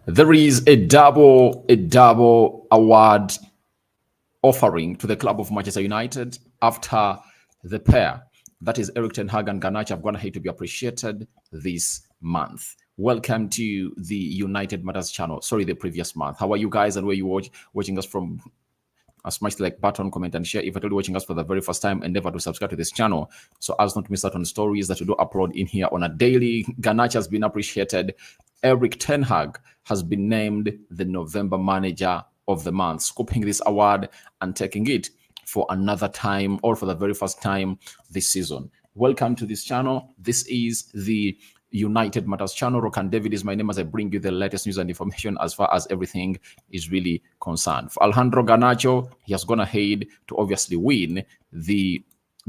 There is a double award offering to the club of Manchester United after the pair, that is Eric Ten Hag and Garnacho, have gone ahead to be appreciated this month. Welcome to the United Matters channel. Sorry, the previous month. How are you guys, and where you watching us from? Smash the like button, comment, and share. If you're watching us for the very first time, endeavor to subscribe to this channel so as not to miss out on stories that we do upload in here on a daily. Garnacho has been appreciated. Eric Ten Hag has been named the November Manager of the Month, scooping this award and taking it for another time, or for the very first time this season. Welcome to this channel. This is the United Matters channel. Rokan David is my name as I bring you the latest news and information as far as everything is really concerned. For Alejandro Garnacho, he has gone ahead to obviously win the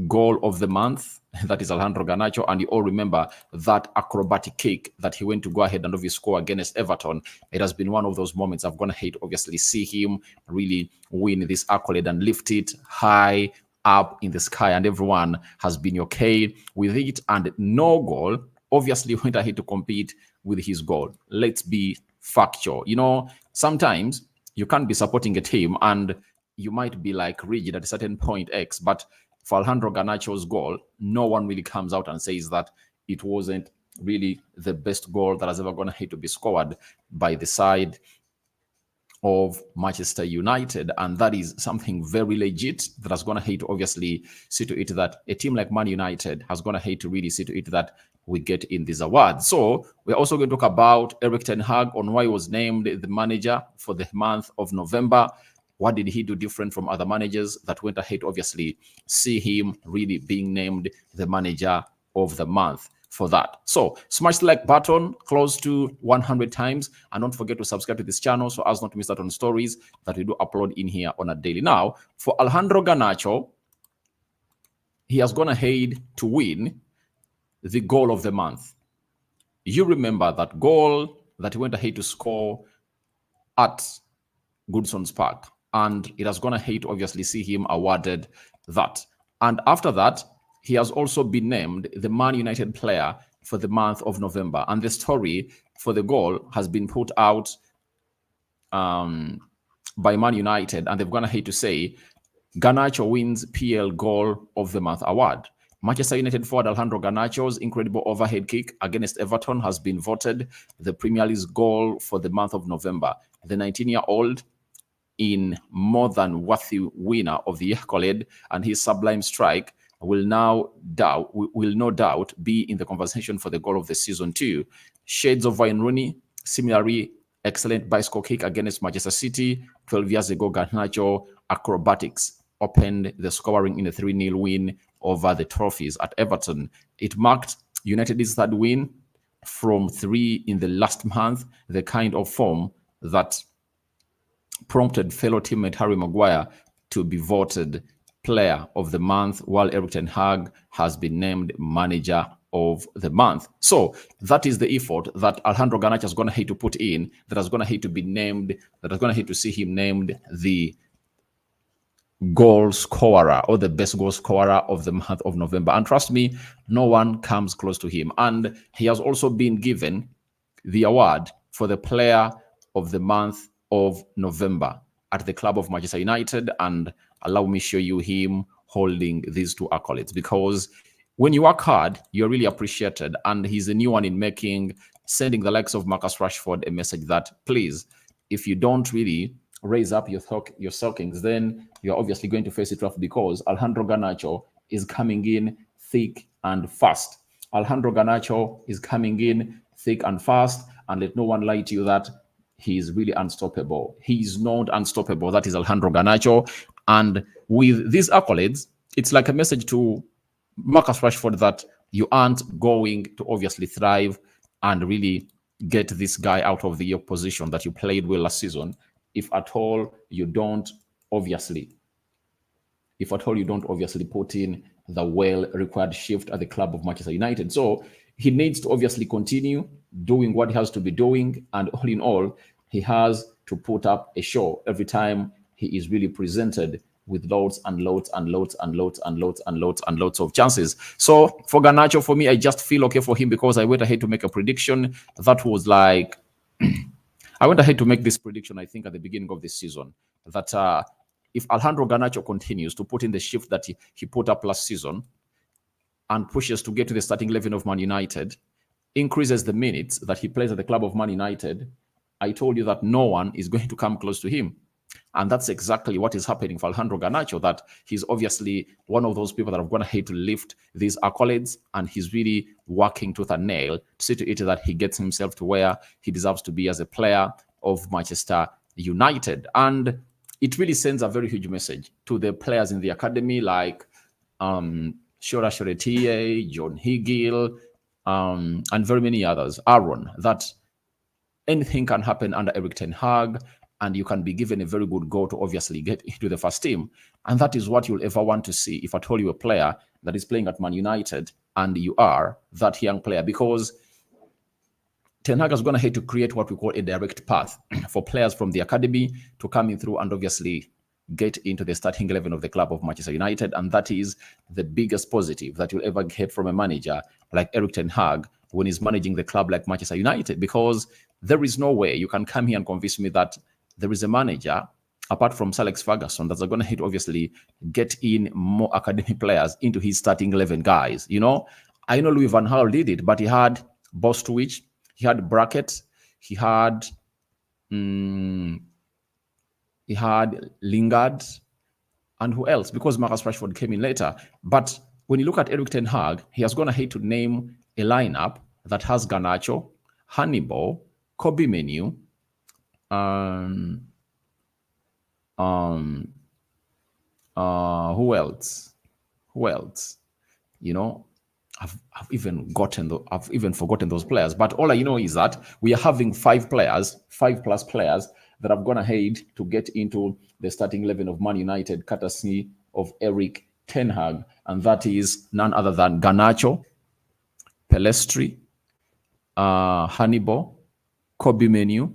goal of the month. That is Alejandro Garnacho, and you all remember that acrobatic kick that he went to go ahead and obviously score against Everton. It has been one of those moments I've gone ahead to obviously see him really win this accolade and lift it high up in the sky, and everyone has been okay with it. And no goal obviously went ahead to compete with his goal. Let's be factual. You know, sometimes you can't be supporting a team and you might be like rigid at a certain point X, but for Alejandro Garnacho's goal, no one really comes out and says that it wasn't really the best goal that has ever gone ahead to be scored by the side of Manchester United, and that is something very legit that has gone ahead to obviously see to it that a team like Man United has gone ahead to really see to it that we get in this award. So we're also going to talk about Eric Ten Hag on why he was named the manager for the month of November. What did he do different from other managers that went ahead to obviously see him really being named the manager of the month for that? So smash the like button close to 100 times, and don't forget to subscribe to this channel so as not to miss out on stories that we do upload in here on a daily. Now, for Alejandro Garnacho, he has gone ahead to win the goal of the month. You remember that goal that he went ahead to score at Goodson's Park, and it has gone ahead to obviously see him awarded that. And after that, he has also been named the Man United player for the month of November. And the story for the goal has been put out by Man United, and they've gone ahead to say Garnacho wins PL Goal of the Month award. Manchester United forward Alejandro Garnacho's incredible overhead kick against Everton has been voted the Premier League's goal for the month of November. The 19-year-old, in more than worthy winner of the accolade, and his sublime strike will no doubt be in the conversation for the goal of the season too. Shades of Wayne Rooney, similarly excellent bicycle kick against Manchester City 12 years ago. Garnacho acrobatics opened the scoring in a 3-0 win over the Trophies at Everton. It marked United's third win from 3 in the last month, the kind of form that prompted fellow teammate Harry Maguire to be voted player of the month, while Eric Ten Hag has been named manager of the month. So that is the effort that Alejandro Garnacho has gone ahead to put in, that has gone ahead to be named, that has gone ahead to see him named the goal scorer, or the best goal scorer of the month of November. And trust me, no one comes close to him. And he has also been given the award for the player of the month of November at the club of Manchester United. And allow me show you him holding these two accolades, because when you work hard, you're really appreciated. And he's a new one in sending the likes of Marcus Rashford a message that, please, if you don't really raise up your stockings, then you're obviously going to face it rough, because Alejandro Garnacho is coming in thick and fast. Alejandro Garnacho is coming in thick and fast, and let no one lie to you that he is really unstoppable. He is not unstoppable. That is Alejandro Garnacho. And with these accolades, it's like a message to Marcus Rashford that you aren't going to obviously thrive and really get this guy out of the position that you played well last season if at all you don't obviously put in the well required shift at the club of Manchester United. So he needs to obviously continue doing what he has to be doing, and all in all, he has to put up a show every time he is really presented with loads and loads and loads and loads and loads and loads and loads of chances. So for Garnacho, for me, I just feel okay for him, because I went ahead to make a prediction that was like I went ahead to make this prediction, I think, at the beginning of this season, that if Alejandro Garnacho continues to put in the shift that he put up last season and pushes to get to the starting 11 of Man United, increases the minutes that he plays at the club of Man United, I told you that no one is going to come close to him. And that's exactly what is happening for Alejandro Garnacho, that he's obviously one of those people that are going to hate to lift these accolades, and he's really working tooth and nail to see to it that he gets himself to where he deserves to be as a player of Manchester United. And it really sends a very huge message to the players in the academy like Shora Shoretie, John Higgill, and very many others, Aaron, that anything can happen under Erik ten Hag, and you can be given a very good goal to obviously get into the first team. And that is what you'll ever want to see if at all you're a player that is playing at Man United and you are that young player, because Ten Hag is going to have to create what we call a direct path for players from the academy to come in through and obviously get into the starting 11 of the club of Manchester United. And that is the biggest positive that you'll ever get from a manager like Erik ten Hag when he's managing the club like Manchester United, because there is no way you can come here and convince me that there is a manager apart from Sir Alex Ferguson that's going to hit obviously get in more academy players into his starting 11 guys. You know, I know Louis van Gaal did it, but he had Bostwich, he had Brackett, he had Lingard, and who else? Because Marcus Rashford came in later. But when you look at Erik ten Hag, he has gone ahead to name a lineup that has Garnacho, Hannibal, Kobe Menu, who else? You know, I've even forgotten those players. But all I know is that we are having 5 plus players that have gone ahead to get into the starting 11 of Man United, courtesy of Erik ten Hag, and that is none other than Garnacho, Pelestri, Hannibal, Kobe Menu.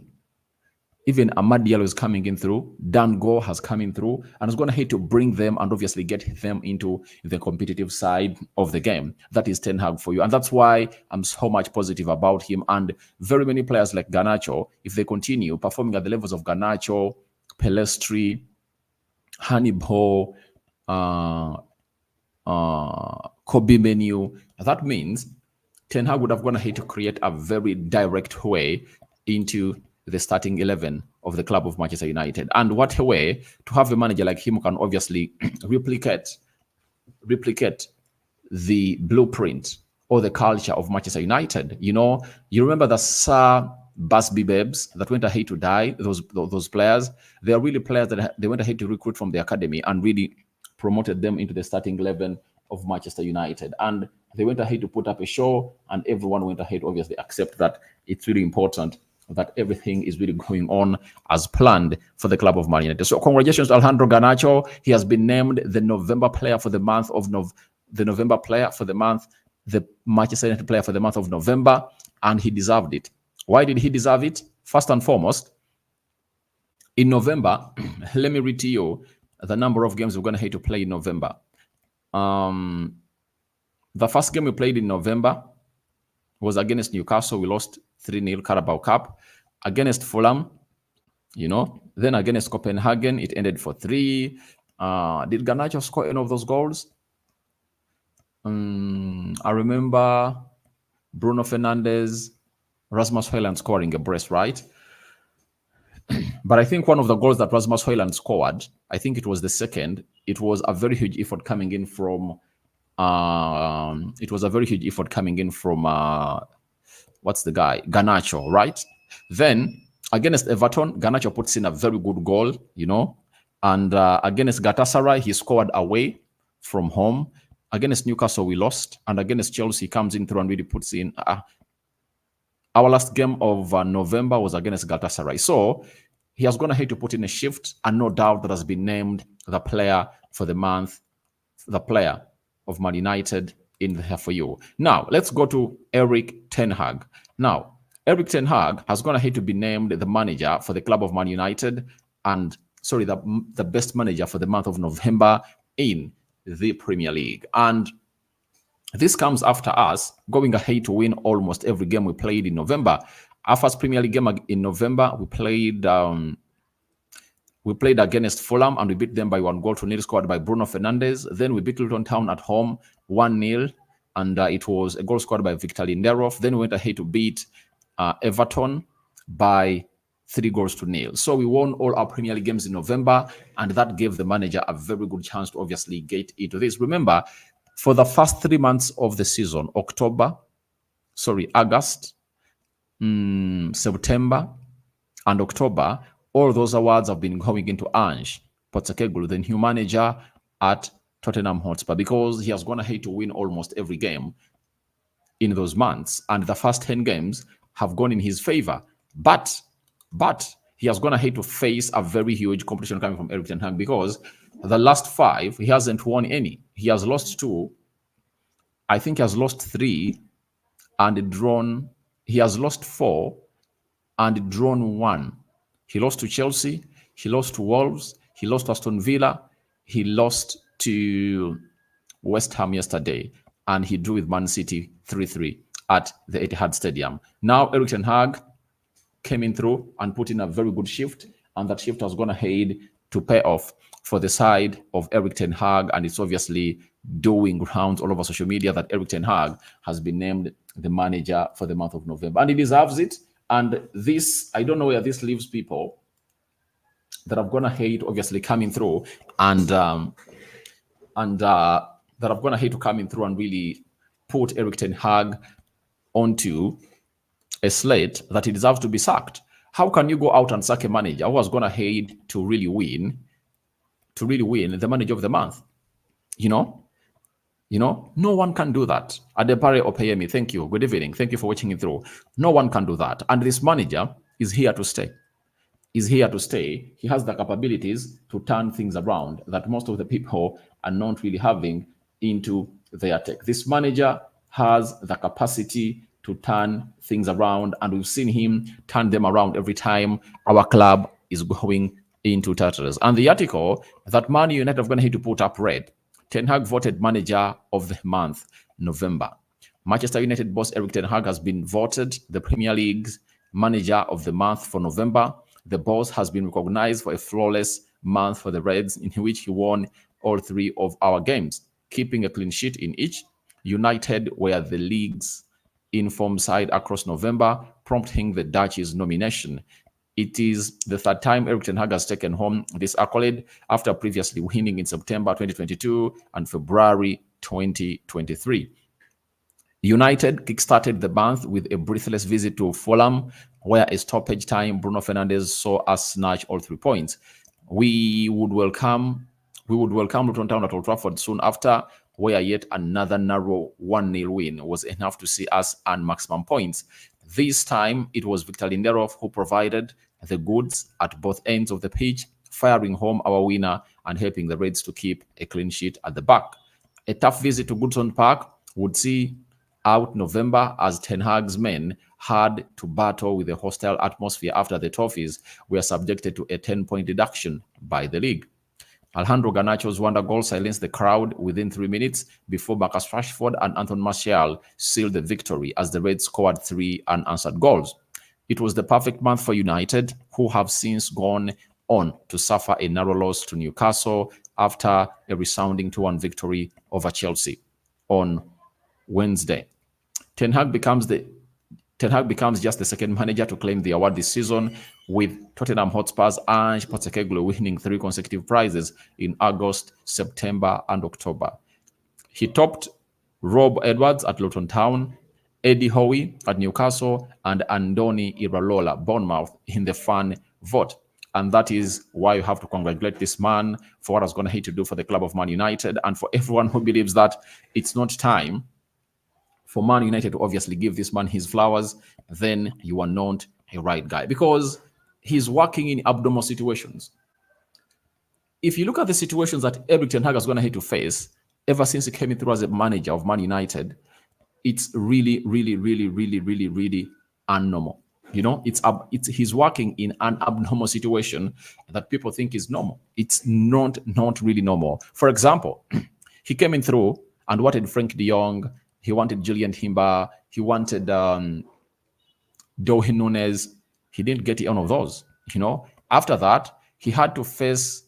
Even Amad Diallo is coming in through. Dan Go has come in through and is going to hate to bring them and obviously get them into the competitive side of the game. That is Ten Hag for you. And that's why I'm so much positive about him. And very many players like Garnacho, if they continue performing at the levels of Garnacho, Pelestri, Hannibal, Kobe Menu, that means Ten Hag would have gone ahead to create a very direct way into the starting 11 of the club of Manchester United. And what a way to have a manager like him who can obviously replicate the blueprint or the culture of Manchester United. You know, you remember the Sir Busby Babes that went ahead to die, those players. They are really players that they went ahead to recruit from the academy and really promoted them into the starting 11 of Manchester United. And they went ahead to put up a show, and everyone went ahead obviously accept that it's really important that everything is really going on as planned for the club of Man United. So congratulations to Alejandro Garnacho. He has been named the November player for the month of the Manchester United player for the month of November, and he deserved it. Why did he deserve it? First and foremost, in November, let me read to you the number of games we're going to have to play in November. The first game we played in November was against Newcastle. We lost 3-0 Carabao Cup. Against Fulham, you know. Then against Copenhagen, it ended for 3. Did Garnacho score any of those goals? I remember Bruno Fernandes, Rasmus Højlund scoring a brace, right? But I think one of the goals that Rasmus Højlund scored, I think it was the second, it was a very huge effort coming in from what's the guy? Garnacho, right? Then against Everton, Garnacho puts in a very good goal, you know. And against Galatasaray, he scored away from home. Against Newcastle, we lost. And against Chelsea, he comes in through and really puts in. Our last game of November was against Galatasaray. So he has gone ahead to put in a shift, and no doubt that has been named the player for the month, the player of Man United in here for you. Now, let's go to Erik ten Hag. Now, Erik ten Hag has gone ahead to be named the manager for the club of Man United, and the best manager for the month of November in the Premier League. And this comes after us going ahead to win almost every game we played in November. Our first Premier League game in November, we played against Fulham and we beat them by 1-0 scored by Bruno Fernandes. Then we beat Luton Town at home 1-0, and it was a goal scored by Victor Lindelof. Then we went ahead to beat Everton by 3-0. So we won all our Premier League games in November, and that gave the manager a very good chance to obviously get into this. Remember, for the first 3 months of the season, August, September, and October, all those awards have been going into Ange Postecoglou, the new manager at Tottenham Hotspur, because he has gone ahead to win almost every game in those months, and the first 10 games have gone in his favor. But he has gone ahead to face a very huge competition coming from Erik ten Hag, because the last 5, he hasn't won any. He has lost 2. I think he has lost 3 and drawn. He has lost 4 and drawn 1. He lost to Chelsea. He lost to Wolves. He lost to Aston Villa. He lost to West Ham yesterday. And he drew with Man City 3-3 at the Etihad Stadium. Now, Erik ten Hag came in through and put in a very good shift. And that shift has gone ahead to pay off for the side of Erik ten Hag. And it's obviously doing rounds all over social media that Erik ten Hag has been named the manager for the month of November. And he deserves it. And this, I don't know where this leaves people that have gone ahead, obviously coming through, and that have gone ahead to come in through and really put Erik ten Hag onto a slate that he deserves to be sacked. How can you go out and sack a manager who has gone ahead to really win the manager of the month? No one can do that. Adepare Opeyemi, thank you. Good evening. Thank you for watching it through. No one can do that. And this manager is here to stay. He has the capabilities to turn things around that most of the people are not really having into their tech. This manager has the capacity to turn things around, and we've seen him turn them around every time our club is going into tatters. And the article that Man United have gone ahead to put up read, Ten Hag voted manager of the month, November. Manchester United boss Erik ten Hag has been voted the Premier League's manager of the month for November. The boss has been recognized for a flawless month for the Reds, in which he won all 3 of our games, keeping a clean sheet in each. United were the league's inform side across November, prompting the Dutch's nomination. It is the 3rd time Erik ten Hag has taken home this accolade, after previously winning in September 2022 and February 2023. United kickstarted the month with a breathless visit to Fulham, where a stoppage time Bruno Fernandes saw us snatch all 3 points. We would welcome Luton Town at Old Trafford soon after, where yet another narrow 1-0 win was enough to see us earn maximum points. This time, it was Victor Lindelof who provided the goods at both ends of the pitch, firing home our winner and helping the Reds to keep a clean sheet at the back. A tough visit to Goodson Park would see out November, as Ten Hag's men had to battle with a hostile atmosphere after the Toffees were subjected to a 10-point deduction by the league. Alejandro Garnacho's wonder goal silenced the crowd within 3 minutes before Marcus Rashford and Anthony Martial sealed the victory as the Reds scored 3 unanswered goals. It was the perfect month for United, who have since gone on to suffer a narrow loss to Newcastle after a resounding 2-1 victory over Chelsea on Wednesday. Ten Hag becomes just the second manager to claim the award this season, with Tottenham Hotspur's Ange Postecoglou winning 3 consecutive prizes in August, September, and October. He topped Rob Edwards at Luton Town, Eddie Howe at Newcastle, and Andoni Iraola, Bournemouth, in the fan vote. And that is why you have to congratulate this man for what he's going to do for the club of Man United, and for everyone who believes that it's not time for Man United to obviously give this man his flowers, then you are not a right guy, because he's working in abnormal situations. If you look at the situations that Erik ten Hag has gone ahead to face ever since he came in through as a manager of Man United, it's really, really, really, really, really, really abnormal. He's working in an abnormal situation that people think is normal. It's not really normal. For example, he came in through and wanted Frank de Jong. He wanted Julian Timber. He wanted Darwin Nunes, he didn't get any of those. After that, he had to face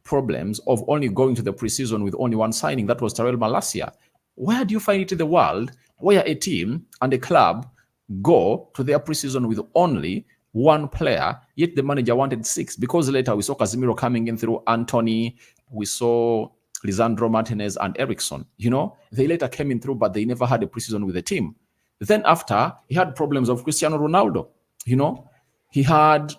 problems of only going to the preseason with only one signing. That was Terrell Malacia. Where do you find it in the world where a team and a club go to their preseason with only one player, yet the manager wanted six? Because later we saw Casemiro coming in through Anthony, we saw Lisandro Martinez and Eriksson. They later came in through, but they never had a preseason with the team. Then after, he had problems of Cristiano Ronaldo. He had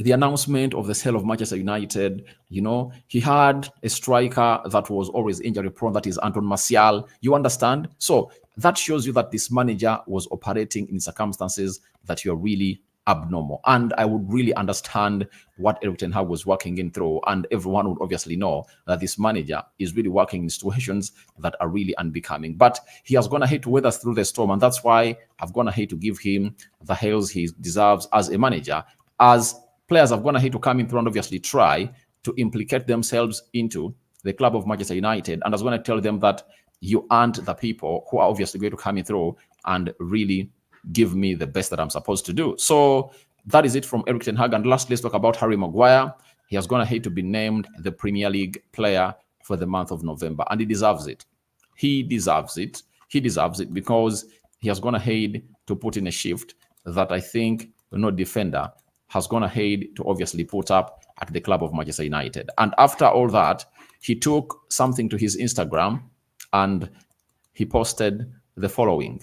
the announcement of the sale of Manchester United. He had a striker that was always injury prone, that is Anton Martial. You understand? So that shows you that this manager was operating in circumstances that you're really abnormal. And I would really understand what Erik ten Hag was working in through. And everyone would obviously know that this manager is really working in situations that are really unbecoming. But he has gone ahead to weather through the storm. And that's why I've gone ahead to give him the hails he deserves as a manager. As players have gone ahead to come in through and obviously try to implicate themselves into the club of Manchester United. And I was going to tell them that you aren't the people who are obviously going to come in through and really give me the best that I'm supposed to do. So that is it from Erik ten Hag. And last, let's talk about Harry Maguire. He has gone ahead to be named the Premier League player for the month of November. And he deserves it. He deserves it. He deserves it because he has gone ahead to put in a shift that I think no defender has gone ahead to obviously put up at the club of Manchester United. And after all that, he took something to his Instagram and he posted the following.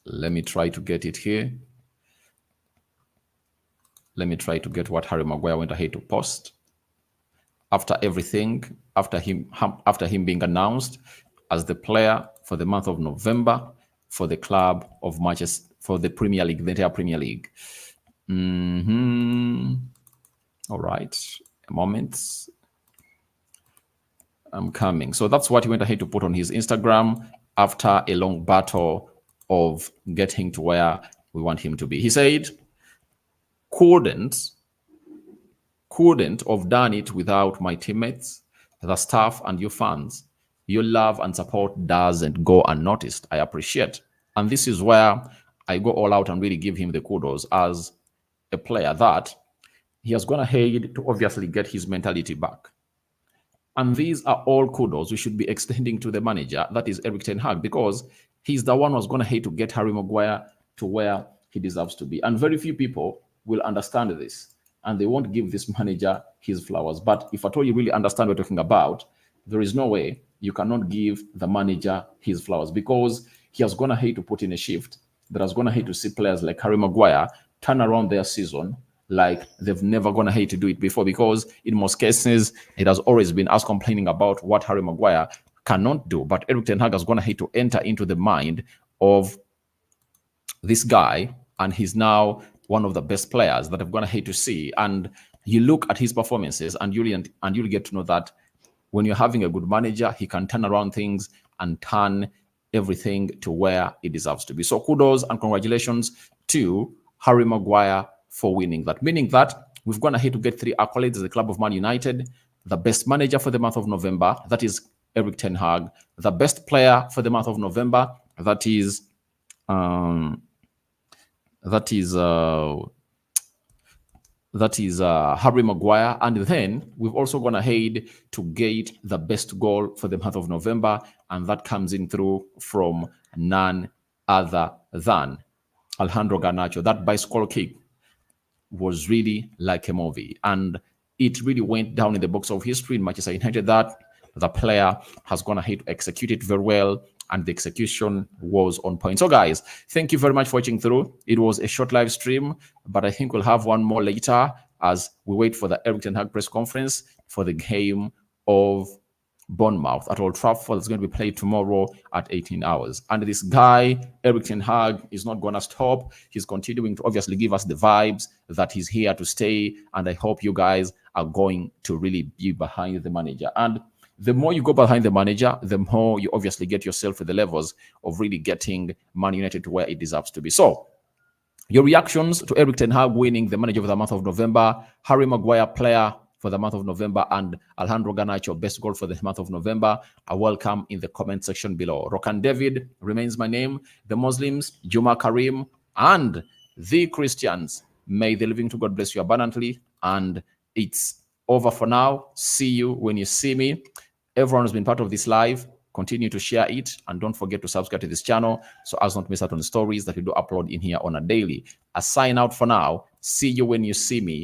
Let me try to get it here. Let me try to get what Harry Maguire went ahead to post. After everything, after him being announced as the player for the month of November for the club of Manchester, for the Premier League, the entire Premier League. All right, a moment. I'm coming. So that's what he went ahead to put on his Instagram after a long battle of getting to where we want him to be. He said, couldn't have done it without my teammates, the staff, and you fans. Your love and support doesn't go unnoticed. I appreciate. And this is where I go all out and really give him the kudos as a player that he has gone ahead to obviously get his mentality back. And these are all kudos we should be extending to the manager, that is Erik ten Hag, because he's the one who's going to hate to get Harry Maguire to where he deserves to be. And very few people will understand this, and they won't give this manager his flowers. But if at all you really understand what we're talking about, there is no way you cannot give the manager his flowers, because he has gone ahead to put in a shift that has gone ahead to see players like Harry Maguire turn around their season like they've never gone ahead to do it before, because in most cases, it has always been us complaining about what Harry Maguire cannot do. But Erik ten Hag has gone ahead to enter into the mind of this guy, and he's now one of the best players that I've gone ahead to see. And you look at his performances, and you'll get to know that when you're having a good manager, he can turn around things and turn everything to where it deserves to be. So kudos and congratulations to Harry Maguire for winning that, meaning that we've gone ahead to get 3 accolades as the club of Man United: the best manager for the month of November, that is Erik ten Hag; the best player for the month of November, that is Harry Maguire. And then we've also gone ahead to get the best goal for the month of November, and that comes in through from none other than Alejandro Garnacho. That bicycle kick was really like a movie, and it really went down in the books of history in Manchester United that the player has gone ahead to execute it very well, and the execution was on point. So guys, thank you very much for watching through. It was a short live stream, but I think we'll have one more later as we wait for the Erik ten Hag press conference for the game of Bournemouth at Old Trafford. That's going to be played tomorrow at 18 hours. And this guy, Erik ten Hag, is not going to stop. He's continuing to obviously give us the vibes that he's here to stay. And I hope you guys are going to really be behind the manager. And the more you go behind the manager, the more you obviously get yourself to the levels of really getting Man United to where it deserves to be. So your reactions to Erik ten Hag winning the manager of the month of November, Harry Maguire player for the month of November, and Alejandro Garnacho, best goal for the month of November, are welcome in the comment section below. Rokan David remains my name. The Muslims, Juma Karim, and the Christians, may the living to God bless you abundantly. And it's over for now. See you when you see me. Everyone who's been part of this live, continue to share it, and don't forget to subscribe to this channel so as not to miss out on the stories that we do upload in here on a daily. I sign out for now. See you when you see me.